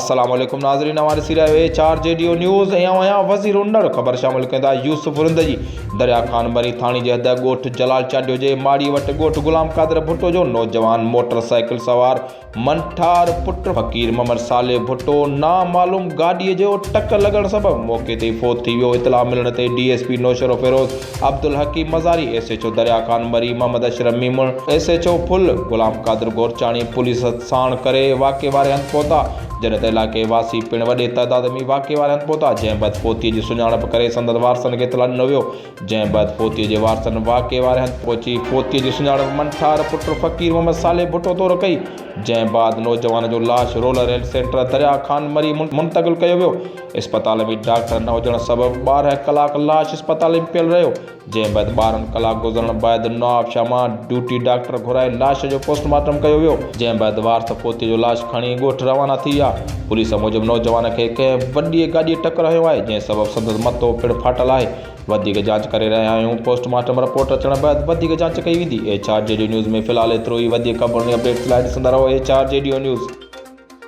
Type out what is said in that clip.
अस्सलाम वालेकुम नाज़रीन, हमारे सिरा HRJDO न्यूज़ ऐं वज़ीर उंडर ख़बर शामिल कंदा यूसुफ रिंदजी दरिया खान मरी थाणी जे हद ॻोठ जलाल चाडियो जे माड़ी वटि ॻोठ गुलाम कादिर भुट्टो जो नौजवान मोटरसाइकिल सवार मंठार पुट फ़कीर मोहम्मद साले भुट्टो नामालूम गाॾीअ जो टक्कर लॻण सबबि मौके ते फ़ौत थी वियो। इतला मिलण ते DSP नौशरो फिरोज़ अब्दुल हकीम मज़ारी, SHO दरिया खान मरी Mohammad Ashraf मीमुण, SHO full Ghulam Qadir गोरचाणी police साण करे वाक़े वारे हंधि पहुता। जॾहिं त इलाइक़े वासी पिणु वॾे तइदाद में वाक़े वारे हंधि पहुता, जंहिं बैदि फ़ौतीअ जी सुञाणप करे संदनि वारसनि खे इतला ॾिनो वियो। जंहिं बैदि फ़ौतीअ जे वारसनि वाक़े वारे हंधि पहुची फ़ौतीअ जी सुञाणप मंठार पुट फ़कीर मोहम्मद साले भुट्टो तौरु कई। जंहिं बाद नौजवान जो लाश रोलर हेल्थ सेंटर दरिया खान मरी मुंतक़िल कयो वियो। इस्पताल में डॉक्टर न हुजण सबबि 12 कलाक लाश इस्पताल में पियल रहियो। जंहिं बैदि 12 कलाक गुज़रण बैदि नवाब शामा ड्यूटी डॉक्टर घुराए लाश जो पोस्टमार्टम कयो वियो। जंहिं बैदि वारस फ़ौतीअ जो लाश खणी ॻोठ रवाना थी विया। पुलिस मूजिबि नौजवान खे कंहिं वॾी गाॾीअ टकर हयो आहे, जंहिं सबबि संदसि मथो पिणु फाटल आहे। वधीक जांच करे रहिया आहियूं। पोस्टमार्टम रिपोर्ट अचण बैदि वधीक जांच कई वेंदी। HRJDO न्यूज़ में फ़िलहालु एतिरो ई। वधीक ख़बरुनि ऐं अपडेट्स लाइ ॾिसंदा रहो HRJDO न्यूज़।